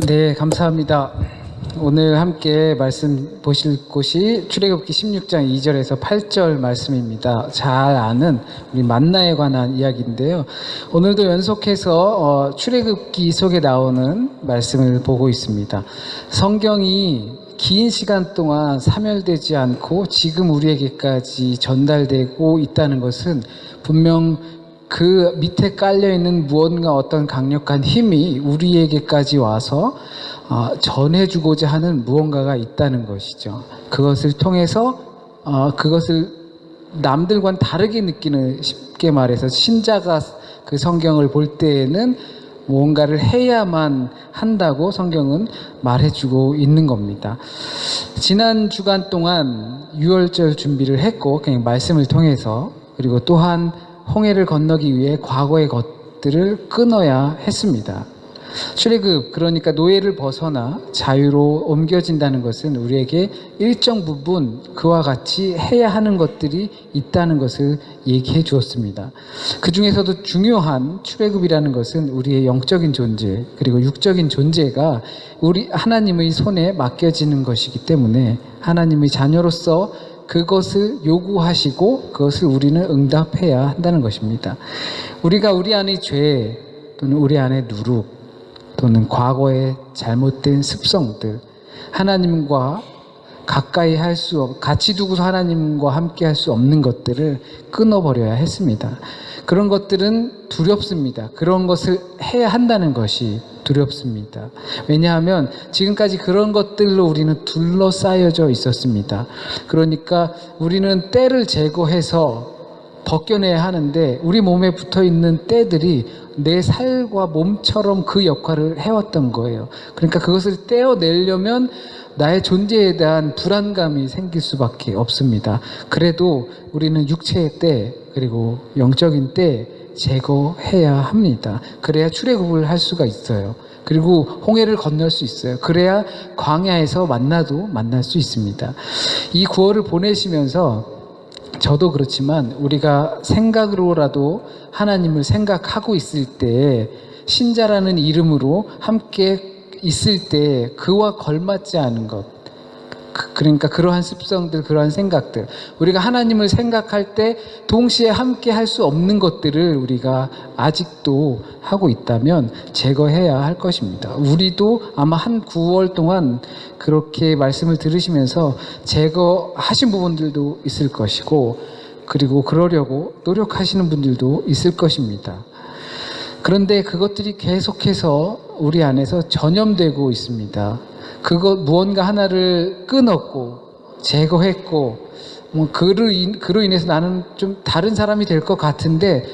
네, 감사합니다. 오늘 함께 말씀 보실 곳이 출애굽기 16장 2절에서 8절 말씀입니다. 잘 아는 우리 만나에 관한 이야기인데요. 오늘도 연속해서 출애굽기 속에 나오는 말씀을 보고 있습니다. 성경이 긴 시간 동안 사멸되지 않고 지금 우리에게까지 전달되고 있다는 것은 분명 그 밑에 깔려있는 무언가 어떤 강력한 힘이 우리에게까지 와서 전해주고자 하는 무언가가 있다는 것이죠. 그것을 통해서 그것을 남들과는 다르게 느끼는, 쉽게 말해서 신자가 그 성경을 볼 때에는 무언가를 해야만 한다고 성경은 말해주고 있는 겁니다. 지난 주간 동안 유월절 준비를 했고 그냥 말씀을 통해서, 그리고 또한 홍해를 건너기 위해 과거의 것들을 끊어야 했습니다. 출애굽, 그러니까 노예를 벗어나 자유로 옮겨진다는 것은 우리에게 일정 부분 그와 같이 해야 하는 것들이 있다는 것을 얘기해 주었습니다. 그 중에서도 중요한 출애굽이라는 것은 우리의 영적인 존재, 그리고 육적인 존재가 우리 하나님의 손에 맡겨지는 것이기 때문에 하나님의 자녀로서 그것을 요구하시고 그것을 우리는 응답해야 한다는 것입니다. 우리가 우리 안의 죄, 또는 우리 안의 누룩, 또는 과거의 잘못된 습성들, 하나님과 가까이 할 수, 같이 두고서 하나님과 함께 할 수 없는 것들을 끊어버려야 했습니다. 그런 것들은 두렵습니다. 그런 것을 해야 한다는 것이 두렵습니다. 왜냐하면 지금까지 그런 것들로 우리는 둘러싸여져 있었습니다. 그러니까 우리는 때를 제거해서 벗겨내야 하는데 우리 몸에 붙어있는 때들이 내 살과 몸처럼 그 역할을 해왔던 거예요. 그러니까 그것을 떼어내려면 나의 존재에 대한 불안감이 생길 수밖에 없습니다. 그래도 우리는 육체의 때, 그리고 영적인 때 제거해야 합니다. 그래야 출애굽을 할 수가 있어요. 그리고 홍해를 건널 수 있어요. 그래야 광야에서 만나도 만날 수 있습니다. 이 구월을 보내시면서 저도 그렇지만 우리가 생각으로라도 하나님을 생각하고 있을 때, 신자라는 이름으로 함께 있을 때 그와 걸맞지 않은 것, 그러니까 그러한 습성들, 그러한 생각들, 우리가 하나님을 생각할 때 동시에 함께 할 수 없는 것들을 우리가 아직도 하고 있다면 제거해야 할 것입니다. 우리도 아마 한 9월 동안 그렇게 말씀을 들으시면서 제거하신 부분들도 있을 것이고, 그리고 그러려고 노력하시는 분들도 있을 것입니다. 그런데 그것들이 계속해서 우리 안에서 전염되고 있습니다. 무언가 하나를 끊었고 제거했고 그로 인해서 나는 좀 다른 사람이 될 것 같은데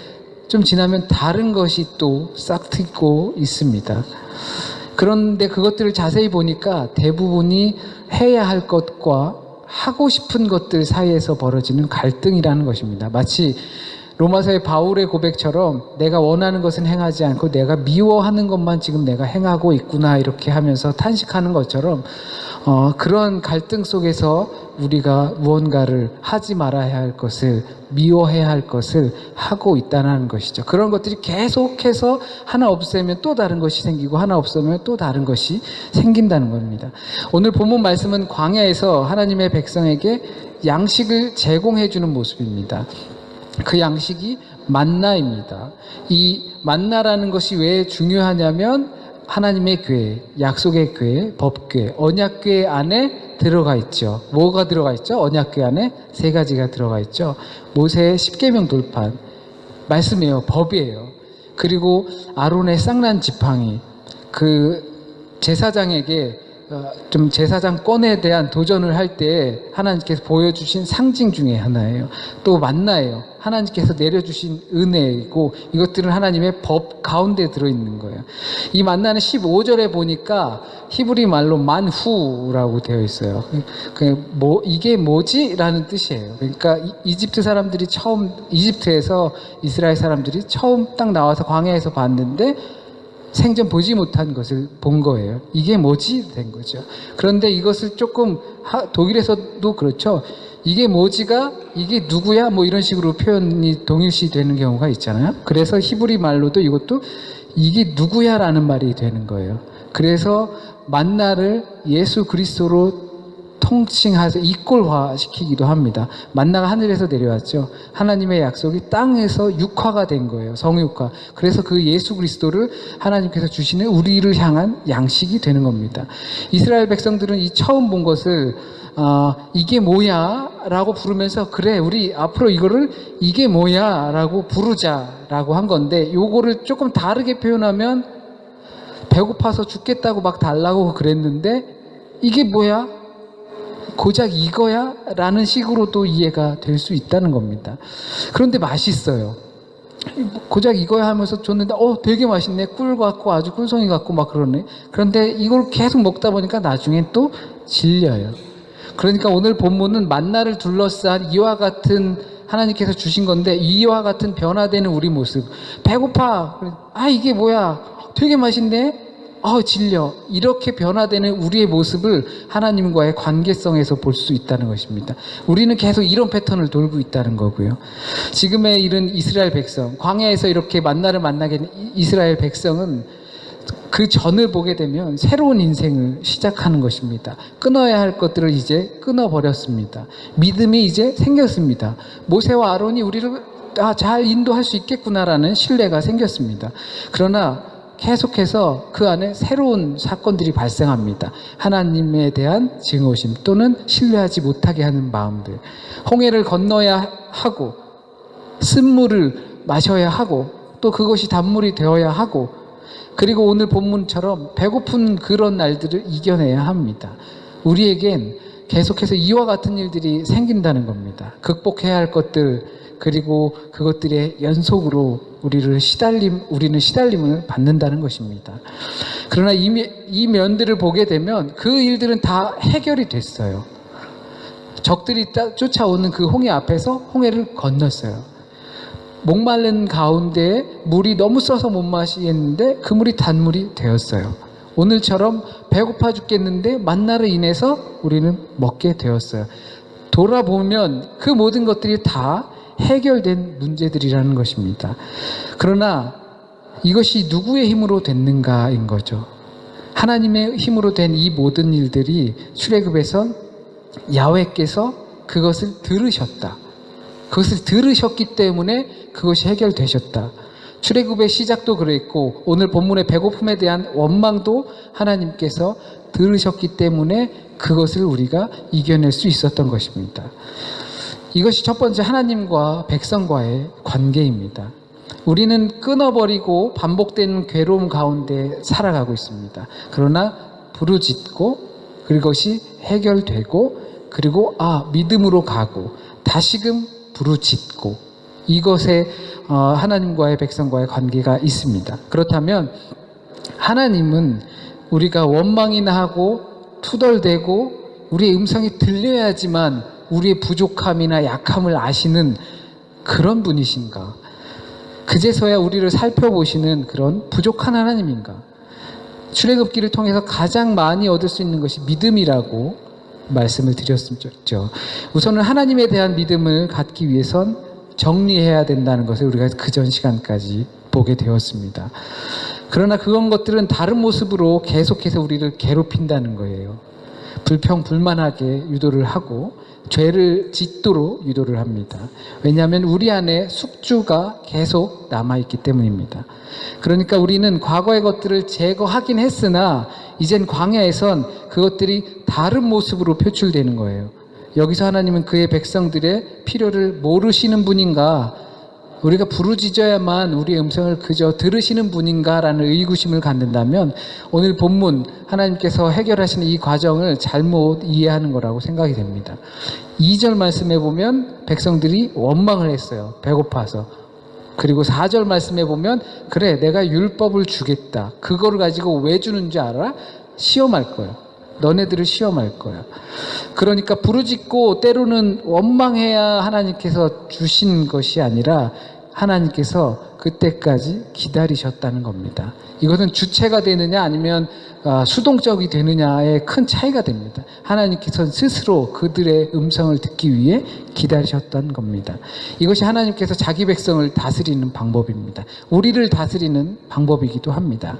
좀 지나면 다른 것이 또 싹트고 있습니다. 그런데 그것들을 자세히 보니까 대부분이 해야 할 것과 하고 싶은 것들 사이에서 벌어지는 갈등이라는 것입니다. 마치 로마서의 바울의 고백처럼 내가 원하는 것은 행하지 않고 내가 미워하는 것만 지금 내가 행하고 있구나, 이렇게 하면서 탄식하는 것처럼 그런 갈등 속에서 우리가 무언가를 하지 말아야 할 것을, 미워해야 할 것을 하고 있다는 것이죠. 그런 것들이 계속해서 하나 없애면 또 다른 것이 생기고 하나 없으면 또 다른 것이 생긴다는 겁니다. 오늘 본문 말씀은 광야에서 하나님의 백성에게 양식을 제공해 주는 모습입니다. 그 양식이 만나입니다. 이 만나라는 것이 왜 중요하냐면 하나님의 궤, 약속의 궤, 법궤, 언약궤 안에 들어가 있죠. 뭐가 들어가 있죠? 언약궤 안에 3가지가 들어가 있죠. 모세의 10계명 돌판, 말씀이에요. 법이에요. 그리고 아론의 쌍난 지팡이, 그 제사장에게 좀 제사장권에 대한 도전을 할 때 하나님께서 보여주신 상징 중에 하나예요. 또 만나예요. 하나님께서 내려주신 은혜이고, 이것들은 하나님의 법 가운데 들어있는 거예요. 이 만나는 15절에 보니까 히브리 말로 만후라고 되어 있어요. 이게 뭐지? 라는 뜻이에요. 그러니까 이집트 사람들이 이집트에서 이스라엘 사람들이 처음 딱 나와서 광야에서 봤는데 생전 보지 못한 것을 본 거예요. 이게 뭐지? 된 거죠. 그런데 이것을 조금 독일에서도 그렇죠. 이게 뭐지가 이게 누구야? 뭐 이런 식으로 표현이 동일시 되는 경우가 있잖아요. 그래서 히브리 말로도 이것도 이게 누구야? 라는 말이 되는 거예요. 그래서 만나를 예수 그리스도로 통칭해서 이꼴화시키기도 합니다. 만나가 하늘에서 내려왔죠. 하나님의 약속이 땅에서 육화가 된 거예요. 성육화. 그래서 그 예수 그리스도를 하나님께서 주시는 우리를 향한 양식이 되는 겁니다. 이스라엘 백성들은 이 처음 본 것을 이게 뭐야? 라고 부르면서 그래 우리 앞으로 이거를 이게 뭐야? 라고 부르자 라고 한 건데, 요거를 조금 다르게 표현하면 배고파서 죽겠다고 막 달라고 그랬는데 이게 뭐야? 고작 이거야? 라는 식으로도 이해가 될 수 있다는 겁니다. 그런데 맛있어요. 고작 이거야 하면서 줬는데 되게 맛있네. 꿀 같고 아주 꿀송이 같고 막 그러네. 그런데 이걸 계속 먹다 보니까 나중에 또 질려요. 그러니까 오늘 본문은 만나를 둘러싼 이와 같은 하나님께서 주신 건데, 이와 같은 변화되는 우리 모습. 배고파. 이게 뭐야? 되게 맛있네. 질려. 이렇게 변화되는 우리의 모습을 하나님과의 관계성에서 볼 수 있다는 것입니다. 우리는 계속 이런 패턴을 돌고 있다는 거고요. 지금의 이런 이스라엘 백성, 광야에서 이렇게 만나를 만나게 된 이스라엘 백성은 그 전을 보게 되면 새로운 인생을 시작하는 것입니다. 끊어야 할 것들을 이제 끊어버렸습니다. 믿음이 이제 생겼습니다. 모세와 아론이 우리를 잘 인도할 수 있겠구나라는 신뢰가 생겼습니다. 그러나 계속해서 그 안에 새로운 사건들이 발생합니다. 하나님에 대한 증오심 또는 신뢰하지 못하게 하는 마음들. 홍해를 건너야 하고 쓴물을 마셔야 하고 또 그것이 단물이 되어야 하고, 그리고 오늘 본문처럼 배고픈 그런 날들을 이겨내야 합니다. 우리에겐 계속해서 이와 같은 일들이 생긴다는 겁니다. 극복해야 할 것들, 그리고 그것들의 연속으로 우리는 시달림을 받는다는 것입니다. 그러나 이 면들을 보게 되면 그 일들은 다 해결이 됐어요. 적들이 쫓아오는 그 홍해 앞에서 홍해를 건넜어요. 목마른 가운데 물이 너무 써서 못 마시겠는데 그 물이 단물이 되었어요. 오늘처럼 배고파 죽겠는데 만나로 인해서 우리는 먹게 되었어요. 돌아보면 그 모든 것들이 다 해결된 문제들이라는 것입니다. 그러나 이것이 누구의 힘으로 됐는가인 거죠. 하나님의 힘으로 된 이 모든 일들이 출애굽에선 야훼께서 그것을 들으셨다. 그것을 들으셨기 때문에 그것이 해결되셨다. 출애굽의 시작도 그랬고 오늘 본문의 배고픔에 대한 원망도 하나님께서 들으셨기 때문에 그것을 우리가 이겨낼 수 있었던 것입니다. 이것이 첫 번째 하나님과 백성과의 관계입니다. 우리는 끊어버리고 반복되는 괴로움 가운데 살아가고 있습니다. 그러나 부르짖고 그것이 해결되고, 그리고 믿음으로 가고 다시금 부르짖고, 이것에 하나님과의 백성과의 관계가 있습니다. 그렇다면 하나님은 우리가 원망이나 하고 투덜대고 우리의 음성이 들려야지만 우리의 부족함이나 약함을 아시는 그런 분이신가? 그제서야 우리를 살펴보시는 그런 부족한 하나님인가? 출애굽기를 통해서 가장 많이 얻을 수 있는 것이 믿음이라고 말씀을 드렸죠. 우선은 하나님에 대한 믿음을 갖기 위해선 정리해야 된다는 것을 우리가 그전 시간까지 보게 되었습니다. 그러나 그런 것들은 다른 모습으로 계속해서 우리를 괴롭힌다는 거예요. 불평불만하게 유도를 하고 죄를 짓도록 유도를 합니다. 왜냐하면 우리 안에 숙주가 계속 남아있기 때문입니다. 그러니까 우리는 과거의 것들을 제거하긴 했으나 이젠 광야에선 그것들이 다른 모습으로 표출되는 거예요. 여기서 하나님은 그의 백성들의 필요를 모르시는 분인가, 우리가 부르짖어야만 우리의 음성을 그저 들으시는 분인가라는 의구심을 갖는다면 오늘 본문 하나님께서 해결하시는 이 과정을 잘못 이해하는 거라고 생각이 됩니다. 2절 말씀에 보면 백성들이 원망을 했어요. 배고파서. 그리고 4절 말씀에 보면 그래 내가 율법을 주겠다. 그거를 가지고 왜 주는 줄 알아? 시험할 거야. 너네들을 시험할 거야. 그러니까 부르짖고 때로는 원망해야 하나님께서 주신 것이 아니라 하나님께서 그때까지 기다리셨다는 겁니다. 이것은 주체가 되느냐 아니면 수동적이 되느냐에 큰 차이가 됩니다. 하나님께서는 스스로 그들의 음성을 듣기 위해 기다리셨던 겁니다. 이것이 하나님께서 자기 백성을 다스리는 방법입니다. 우리를 다스리는 방법이기도 합니다.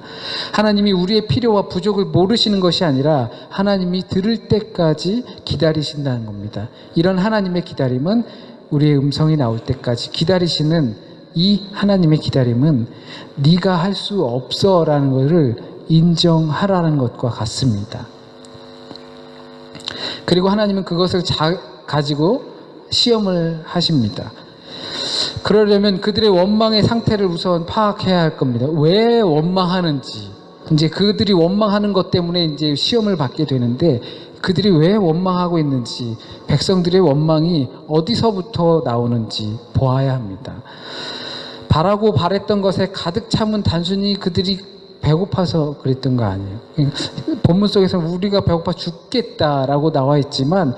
하나님이 우리의 필요와 부족을 모르시는 것이 아니라 하나님이 들을 때까지 기다리신다는 겁니다. 이런 하나님의 기다림은 우리의 음성이 나올 때까지 기다리시는 이 하나님의 기다림은 네가 할 수 없어라는 것을 인정하라는 것과 같습니다. 그리고 하나님은 그것을 가지고 시험을 하십니다. 그러려면 그들의 원망의 상태를 우선 파악해야 할 겁니다. 왜 원망하는지. 이제 그들이 원망하는 것 때문에 이제 시험을 받게 되는데 그들이 왜 원망하고 있는지, 백성들의 원망이 어디서부터 나오는지 보아야 합니다. 바라고 바랬던 것에 가득 참은 단순히 그들이 배고파서 그랬던 거 아니에요. 본문 속에서 우리가 배고파 죽겠다라고 나와 있지만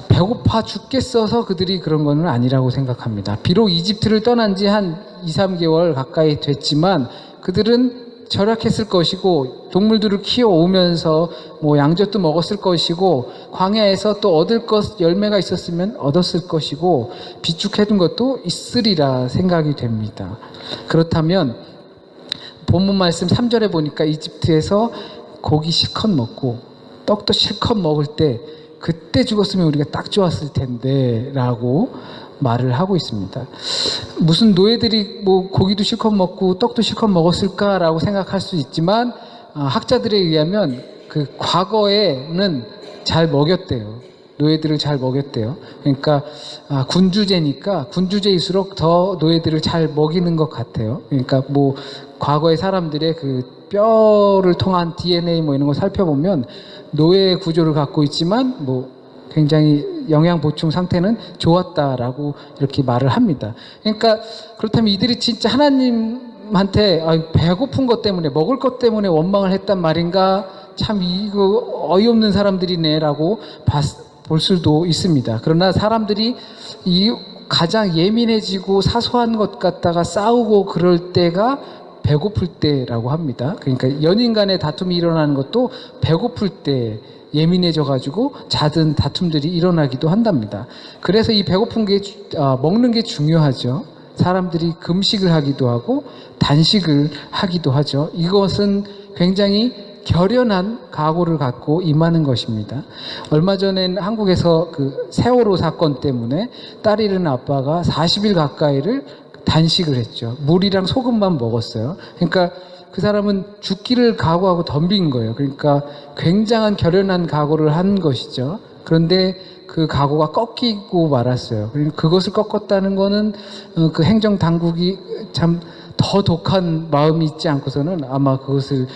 배고파 죽겠어서 그들이 그런 건 아니라고 생각합니다. 비록 이집트를 떠난 지 한 2, 3개월 가까이 됐지만 그들은 절약했을 것이고 동물들을 키워오면서 양젖도 먹었을 것이고 광야에서 또 얻을 것 열매가 있었으면 얻었을 것이고 비축해둔 것도 있으리라 생각이 됩니다. 그렇다면 본문 말씀 3절에 보니까 이집트에서 고기 실컷 먹고 떡도 실컷 먹을 때 그때 죽었으면 우리가 딱 좋았을 텐데 라고 말을 하고 있습니다. 무슨 노예들이 고기도 실컷 먹고 떡도 실컷 먹었을까라고 생각할 수 있지만 학자들에 의하면 그 과거에는 잘 먹였대요. 노예들을 잘 먹였대요. 그러니까 군주제니까 군주제일수록 더 노예들을 잘 먹이는 것 같아요. 그러니까 과거의 사람들의 그 뼈를 통한 DNA 이런 거 살펴보면 노예 구조를 갖고 있지만 굉장히 영양 보충 상태는 좋았다라고 이렇게 말을 합니다. 그러니까 그렇다면 이들이 진짜 하나님한테 배고픈 것 때문에 먹을 것 때문에 원망을 했단 말인가? 참 이거 어이없는 사람들이네라고 볼 수도 있습니다. 그러나 사람들이 이 가장 예민해지고 사소한 것 갖다가 싸우고 그럴 때가 배고플 때라고 합니다. 그러니까 연인 간의 다툼이 일어나는 것도 배고플 때 예민해져가지고 잦은 다툼들이 일어나기도 한답니다. 그래서 이 배고픈 게 먹는 게 중요하죠. 사람들이 금식을 하기도 하고 단식을 하기도 하죠. 이것은 굉장히 결연한 각오를 갖고 임하는 것입니다. 얼마 전엔 한국에서 그 세월호 사건 때문에 딸 잃은 아빠가 40일 가까이를 단식을 했죠. 물이랑 소금만 먹었어요. 그러니까 그 사람은 죽기를 각오하고 덤빈 거예요. 그러니까 굉장한 결연한 각오를 한 것이죠. 그런데 그 각오가 꺾이고 말았어요. 그것을 꺾었다는 거는 그 행정 당국이 참 더 독한 마음이 있지 않고서는 아마 그것을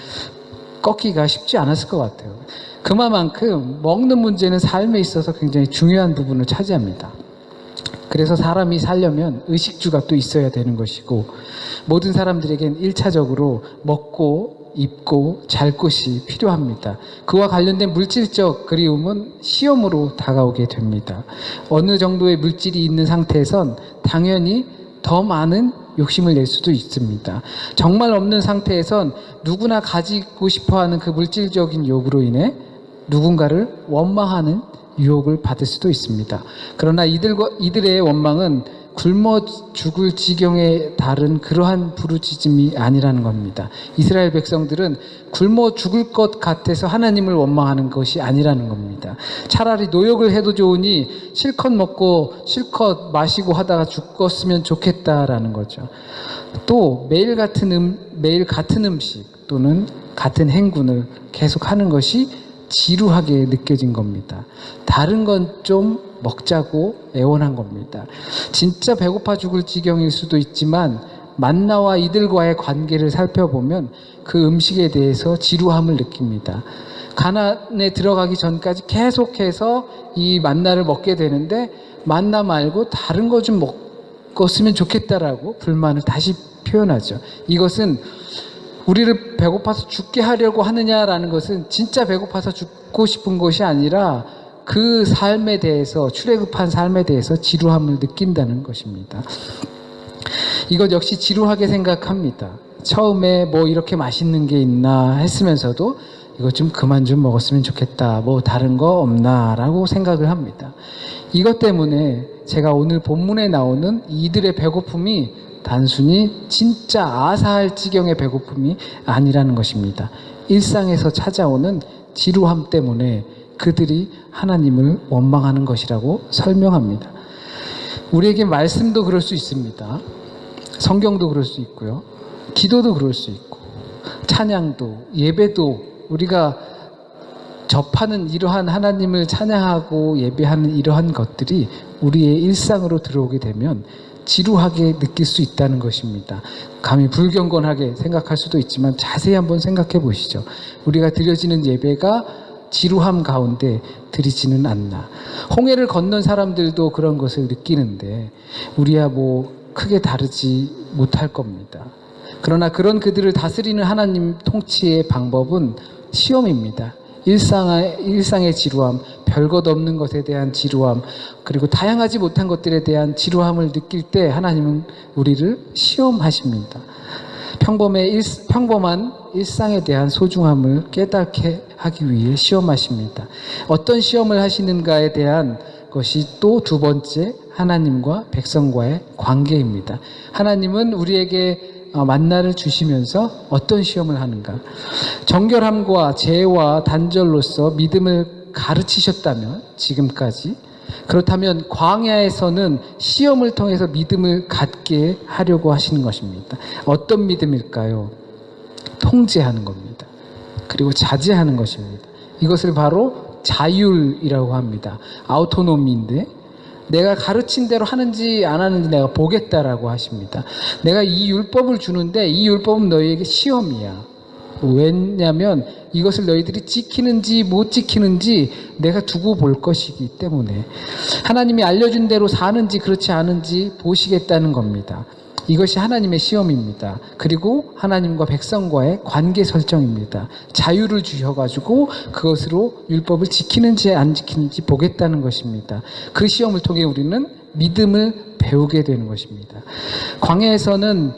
꺾기가 쉽지 않았을 것 같아요. 그만큼 먹는 문제는 삶에 있어서 굉장히 중요한 부분을 차지합니다. 그래서 사람이 살려면 의식주가 또 있어야 되는 것이고 모든 사람들에겐 1차적으로 먹고 입고 잘 곳이 필요합니다. 그와 관련된 물질적 그리움은 시험으로 다가오게 됩니다. 어느 정도의 물질이 있는 상태에선 당연히 더 많은 욕심을 낼 수도 있습니다. 정말 없는 상태에선 누구나 가지고 싶어하는 그 물질적인 욕으로 인해 누군가를 원망하는 유혹을 받을 수도 있습니다. 그러나 이들의 원망은 굶어 죽을 지경에 달은 그러한 부르짖음이 아니라는 겁니다. 이스라엘 백성들은 굶어 죽을 것 같아서 하나님을 원망하는 것이 아니라는 겁니다. 차라리 노역을 해도 좋으니 실컷 먹고 실컷 마시고 하다가 죽었으면 좋겠다라는 거죠. 또 매일 같은 음식 또는 같은 행군을 계속하는 것이 지루하게 느껴진 겁니다. 다른 건 좀 먹자고 애원한 겁니다. 진짜 배고파 죽을 지경일 수도 있지만 만나와 이들과의 관계를 살펴보면 그 음식에 대해서 지루함을 느낍니다. 가나안에 들어가기 전까지 계속해서 이 만나를 먹게 되는데 만나 말고 다른 거 좀 먹었으면 좋겠다라고 불만을 다시 표현하죠. 이것은 우리를 배고파서 죽게 하려고 하느냐라는 것은 진짜 배고파서 죽고 싶은 것이 아니라 그 삶에 대해서 출애굽한 삶에 대해서 지루함을 느낀다는 것입니다. 이것 역시 지루하게 생각합니다. 처음에 이렇게 맛있는 게 있나 했으면서도 이것 좀 그만 좀 먹었으면 좋겠다. 뭐 다른 거 없나? 라고 생각을 합니다. 이것 때문에 제가 오늘 본문에 나오는 이들의 배고픔이 단순히 진짜 아사할 지경의 배고픔이 아니라는 것입니다. 일상에서 찾아오는 지루함 때문에 그들이 하나님을 원망하는 것이라고 설명합니다. 우리에게 말씀도 그럴 수 있습니다. 성경도 그럴 수 있고요. 기도도 그럴 수 있고, 찬양도, 예배도 우리가 접하는 이러한 하나님을 찬양하고 예배하는 이러한 것들이 우리의 일상으로 들어오게 되면 지루하게 느낄 수 있다는 것입니다. 감히 불경건하게 생각할 수도 있지만 자세히 한번 생각해 보시죠. 우리가 드려지는 예배가 지루함 가운데 드리지는 않나. 홍해를 건넌 사람들도 그런 것을 느끼는데 우리야 뭐 크게 다르지 못할 겁니다. 그러나 그런 그들을 다스리는 하나님 통치의 방법은 시험입니다. 일상의 지루함, 별것 없는 것에 대한 지루함, 그리고 다양하지 못한 것들에 대한 지루함을 느낄 때 하나님은 우리를 시험하십니다. 평범한 일상에 대한 소중함을 깨닫게 하기 위해 시험하십니다. 어떤 시험을 하시는가에 대한 것이 또 두 번째, 하나님과 백성과의 관계입니다. 하나님은 우리에게 만나를 주시면서 어떤 시험을 하는가? 정결함과 죄와 단절로서 믿음을 가르치셨다면 지금까지, 그렇다면 광야에서는 시험을 통해서 믿음을 갖게 하려고 하시는 것입니다. 어떤 믿음일까요? 통제하는 겁니다. 그리고 자제하는 것입니다. 이것을 바로 자율이라고 합니다. 아우토노미인데 내가 가르친 대로 하는지 안 하는지 내가 보겠다라고 하십니다. 내가 이 율법을 주는데 이 율법은 너희에게 시험이야. 왜냐하면 이것을 너희들이 지키는지 못 지키는지 내가 두고 볼 것이기 때문에 하나님이 알려준 대로 사는지 그렇지 않은지 보시겠다는 겁니다. 이것이 하나님의 시험입니다. 그리고 하나님과 백성과의 관계 설정입니다. 자유를 주셔가지고 그것으로 율법을 지키는지 안 지키는지 보겠다는 것입니다. 그 시험을 통해 우리는 믿음을 배우게 되는 것입니다. 광야에서는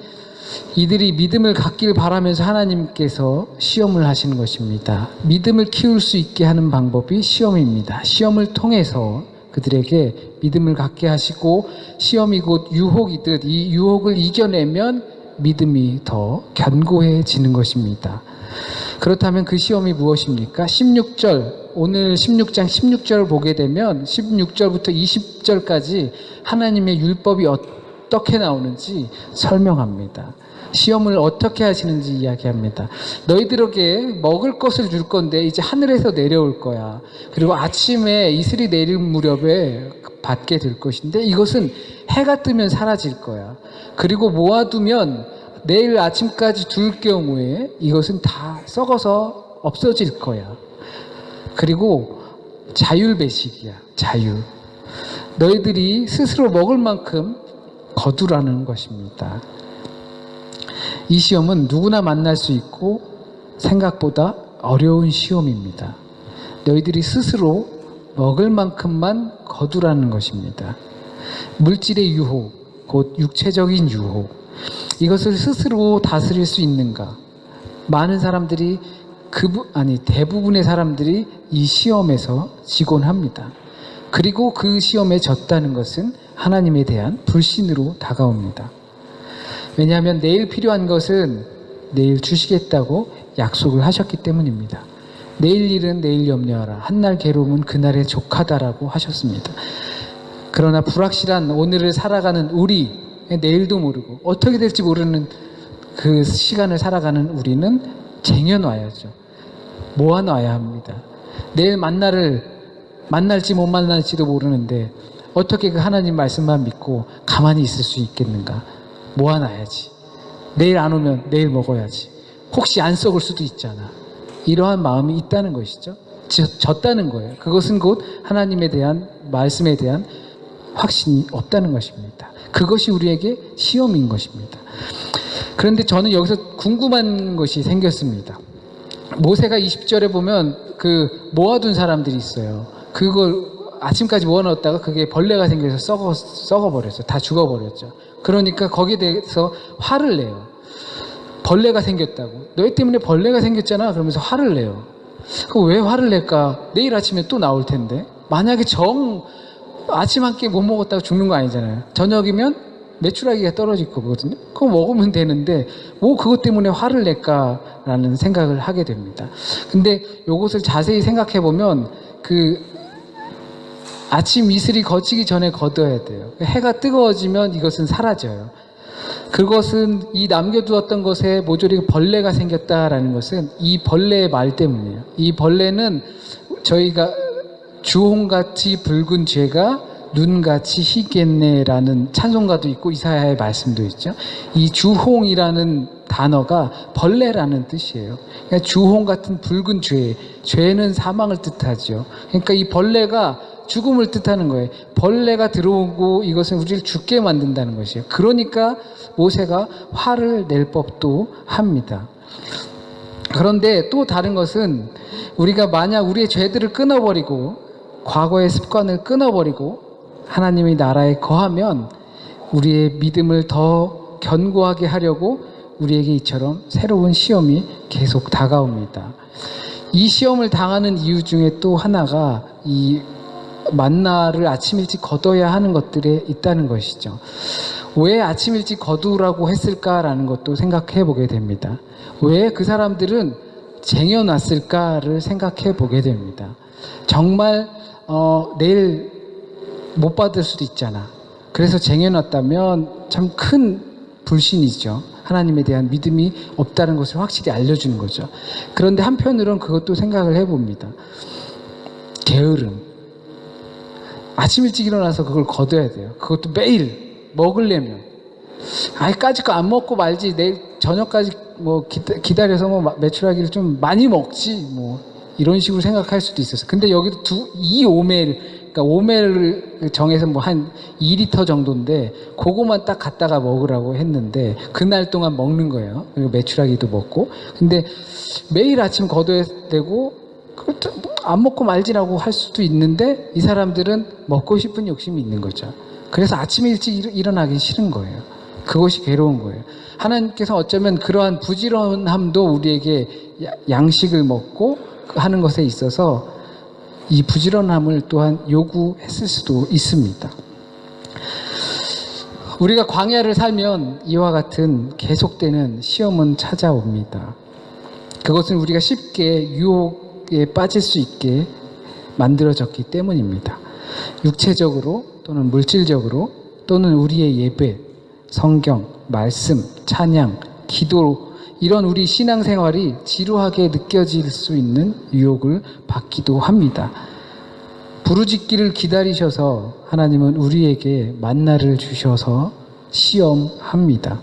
이들이 믿음을 갖길 바라면서 하나님께서 시험을 하시는 것입니다. 믿음을 키울 수 있게 하는 방법이 시험입니다. 시험을 통해서 그들에게 믿음을 갖게 하시고 시험이 곧 유혹이듯 이 유혹을 이겨내면 믿음이 더 견고해지는 것입니다. 그렇다면 그 시험이 무엇입니까? 16절, 오늘 16장 16절을 보게 되면 16절부터 20절까지 하나님의 율법이 어떻게 나오는지 설명합니다. 시험을 어떻게 하시는지 이야기합니다. 너희들에게 먹을 것을 줄 건데 이제 하늘에서 내려올 거야. 그리고 아침에 이슬이 내릴 무렵에 받게 될 것인데 이것은 해가 뜨면 사라질 거야. 그리고 모아두면 내일 아침까지 둘 경우에 이것은 다 썩어서 없어질 거야. 그리고 자율배식이야. 자율. 너희들이 스스로 먹을 만큼 거두라는 것입니다. 이 시험은 누구나 만날 수 있고 생각보다 어려운 시험입니다. 너희들이 스스로 먹을 만큼만 거두라는 것입니다. 물질의 유혹, 곧 육체적인 유혹, 이것을 스스로 다스릴 수 있는가? 많은 사람들이 대부분의 사람들이 이 시험에서 지곤 합니다. 그리고 그 시험에 졌다는 것은 하나님에 대한 불신으로 다가옵니다. 왜냐하면 내일 필요한 것은 내일 주시겠다고 약속을 하셨기 때문입니다. 내일 일은 내일 염려하라. 한날 괴로움은 그날의 족하다라고 하셨습니다. 그러나 불확실한 오늘을 살아가는 우리, 내일도 모르고 어떻게 될지 모르는 그 시간을 살아가는 우리는 쟁여놔야죠. 모아놔야 합니다. 내일 만날지 못 만날지도 모르는데 어떻게 그 하나님 말씀만 믿고 가만히 있을 수 있겠는가? 모아놔야지. 내일 안 오면 내일 먹어야지. 혹시 안 썩을 수도 있잖아. 이러한 마음이 있다는 것이죠. 졌다는 거예요. 그것은 곧 하나님에 대한 말씀에 대한 확신이 없다는 것입니다. 그것이 우리에게 시험인 것입니다. 그런데 저는 여기서 궁금한 것이 생겼습니다. 모세가 20절에 보면 그 모아둔 사람들이 있어요. 그걸 아침까지 모아놨다가 그게 벌레가 생겨서 썩어버렸어요. 다 죽어버렸죠. 그러니까 거기에 대해서 화를 내요. 벌레가 생겼다고. 너희 때문에 벌레가 생겼잖아. 그러면서 화를 내요. 그럼 왜 화를 낼까? 내일 아침에 또 나올 텐데. 만약에 아침 한 끼 못 먹었다고 죽는 거 아니잖아요. 저녁이면 메추라기가 떨어질 거거든요. 그거 먹으면 되는데 뭐 그것 때문에 화를 낼까라는 생각을 하게 됩니다. 근데 이것을 자세히 생각해 보면 그 아침 이슬이 거치기 전에 거둬야 돼요. 해가 뜨거워지면 이것은 사라져요. 그것은 이 남겨두었던 것에 모조리 벌레가 생겼다라는 것은 이 벌레의 말 때문이에요. 이 벌레는 저희가 주홍같이 붉은 죄가 눈같이 희겠네라는 찬송가도 있고 이사야의 말씀도 있죠. 이 주홍이라는 단어가 벌레라는 뜻이에요. 그러니까 주홍 같은 붉은 죄는 사망을 뜻하죠. 그러니까 이 벌레가 죽음을 뜻하는 거예요. 벌레가 들어오고 이것은 우리를 죽게 만든다는 것이에요. 그러니까 모세가 화를 낼 법도 합니다. 그런데 또 다른 것은 우리가 만약 우리의 죄들을 끊어버리고 과거의 습관을 끊어버리고 하나님의 나라에 거하면 우리의 믿음을 더 견고하게 하려고 우리에게 이처럼 새로운 시험이 계속 다가옵니다. 이 시험을 당하는 이유 중에 또 하나가 이 만나를 아침 일찍 거둬야 하는 것들에 있다는 것이죠. 왜 아침 일찍 거두라고 했을까라는 것도 생각해 보게 됩니다. 왜 그 사람들은 쟁여놨을까를 생각해 보게 됩니다. 정말 내일 못 받을 수도 있잖아. 그래서 쟁여놨다면 참 큰 불신이죠. 하나님에 대한 믿음이 없다는 것을 확실히 알려주는 거죠. 그런데 한편으로는 그것도 생각을 해봅니다. 게으름. 아침 일찍 일어나서 그걸 거둬야 돼요. 그것도 매일 먹으려면. 까짓 거 안 먹고 말지. 내일 저녁까지 뭐 기다려서 뭐 메추라기를 좀 많이 먹지. 뭐 이런 식으로 생각할 수도 있었어요. 근데 여기도 이 오멜, 그러니까 오멜을 정해서 뭐 한 2리터 정도인데 그거만 딱 갖다가 먹으라고 했는데 그날 동안 먹는 거예요. 그리고 메추라기도 먹고. 근데 매일 아침 거둬야 되고 그것도 안 먹고 말지라고 할 수도 있는데 이 사람들은 먹고 싶은 욕심이 있는 거죠. 그래서 아침에 일찍 일어나기 싫은 거예요. 그것이 괴로운 거예요. 하나님께서 어쩌면 그러한 부지런함도 우리에게 양식을 먹고 하는 것에 있어서 이 부지런함을 또한 요구했을 수도 있습니다. 우리가 광야를 살면 이와 같은 계속되는 시험은 찾아옵니다. 그것은 우리가 쉽게 유혹에 빠질 수 있게 만들어졌기 때문입니다. 육체적으로 또는 물질적으로 또는 우리의 예배, 성경, 말씀, 찬양, 기도 이런 우리 신앙생활이 지루하게 느껴질 수 있는 유혹을 받기도 합니다. 부르짖기를 기다리셔서 하나님은 우리에게 만나를 주셔서 시험합니다.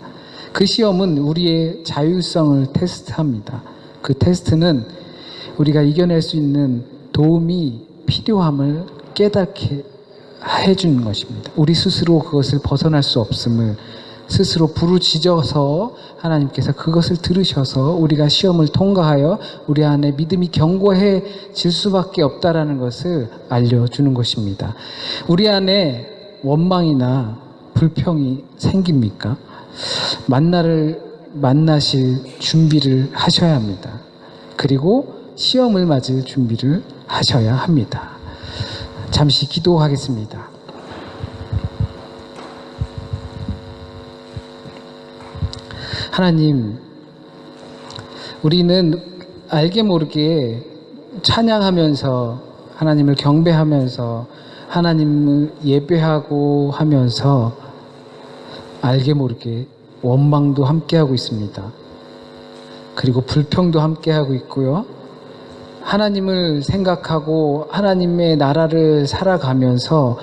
그 시험은 우리의 자율성을 테스트합니다. 그 테스트는 우리가 이겨낼 수 있는 도움이 필요함을 깨닫게 해주는 것입니다. 우리 스스로 그것을 벗어날 수 없음을 스스로 부르짖어서 하나님께서 그것을 들으셔서 우리가 시험을 통과하여 우리 안에 믿음이 견고해질 수밖에 없다라는 것을 알려주는 것입니다. 우리 안에 원망이나 불평이 생깁니까? 만나를 만나실 준비를 하셔야 합니다. 그리고 시험을 맞을 준비를 하셔야 합니다. 잠시 기도하겠습니다. 하나님, 우리는 알게 모르게 찬양하면서 하나님을 경배하면서 하나님을 예배하고 하면서 알게 모르게 원망도 함께하고 있습니다. 그리고 불평도 함께하고 있고요. 하나님을 생각하고 하나님의 나라를 살아가면서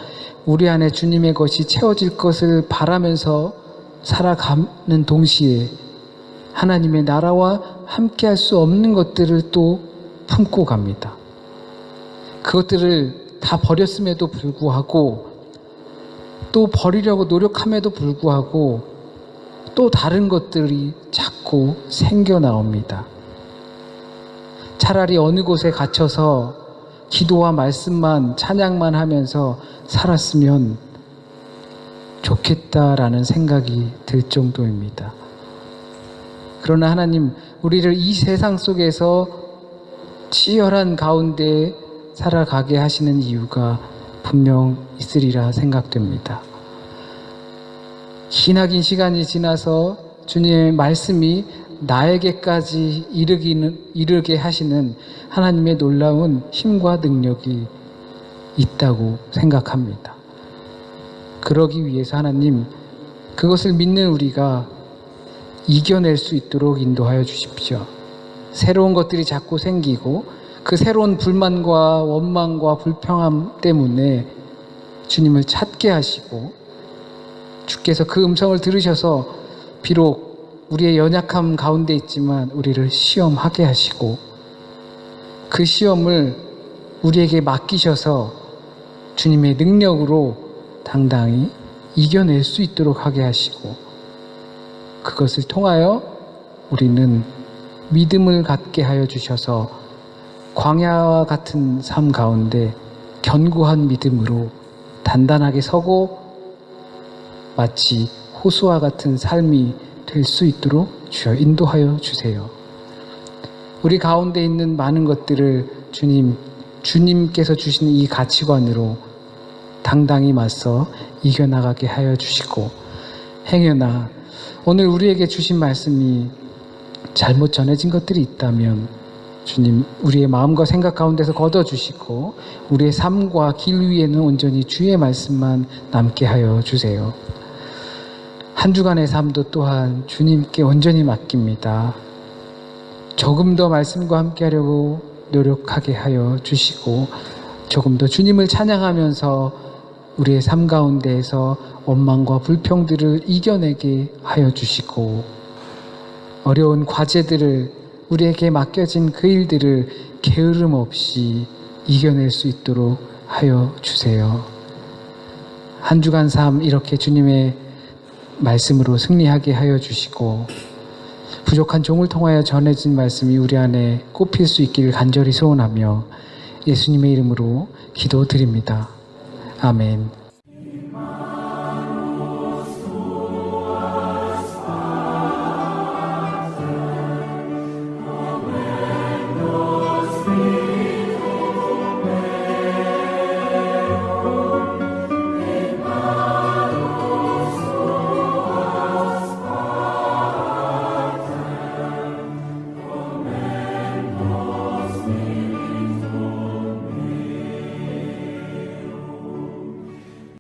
우리 안에 주님의 것이 채워질 것을 바라면서 살아가는 동시에 하나님의 나라와 함께할 수 없는 것들을 또 품고 갑니다. 그것들을 다 버렸음에도 불구하고 또 버리려고 노력함에도 불구하고 또 다른 것들이 자꾸 생겨나옵니다. 차라리 어느 곳에 갇혀서 기도와 말씀만 찬양만 하면서 살았으면 좋겠다라는 생각이 들 정도입니다. 그러나 하나님, 우리를 이 세상 속에서 치열한 가운데 살아가게 하시는 이유가 분명 있으리라 생각됩니다. 기나긴 시간이 지나서 주님의 말씀이 나에게까지 이르게 하시는 하나님의 놀라운 힘과 능력이 있다고 생각합니다. 그러기 위해서 하나님, 그것을 믿는 우리가 이겨낼 수 있도록 인도하여 주십시오. 새로운 것들이 자꾸 생기고 그 새로운 불만과 원망과 불평함 때문에 주님을 찾게 하시고, 주께서 그 음성을 들으셔서 비록 우리의 연약함 가운데 있지만 우리를 시험하게 하시고, 그 시험을 우리에게 맡기셔서 주님의 능력으로 당당히 이겨낼 수 있도록 하게 하시고, 그것을 통하여 우리는 믿음을 갖게 하여 주셔서 광야와 같은 삶 가운데 견고한 믿음으로 단단하게 서고 마치 호수와 같은 삶이 될 수 있도록 주여 인도하여 주세요. 우리 가운데 있는 많은 것들을 주님께서 주시는 이 가치관으로 당당히 맞서 이겨나가게 하여 주시고, 행여나 오늘 우리에게 주신 말씀이 잘못 전해진 것들이 있다면 주님, 우리의 마음과 생각 가운데서 걷어주시고 우리의 삶과 길 위에는 온전히 주의 말씀만 남게 하여 주세요. 한 주간의 삶도 또한 주님께 온전히 맡깁니다. 조금 더 말씀과 함께 하려고 노력하게 하여 주시고, 조금 더 주님을 찬양하면서 우리의 삶 가운데에서 원망과 불평들을 이겨내게 하여 주시고, 어려운 과제들을, 우리에게 맡겨진 그 일들을 게으름 없이 이겨낼 수 있도록 하여 주세요. 한 주간 삶 이렇게 주님의 말씀으로 승리하게 하여 주시고, 부족한 종을 통하여 전해진 말씀이 우리 안에 꼽힐 수 있기를 간절히 소원하며 예수님의 이름으로 기도드립니다. 아멘.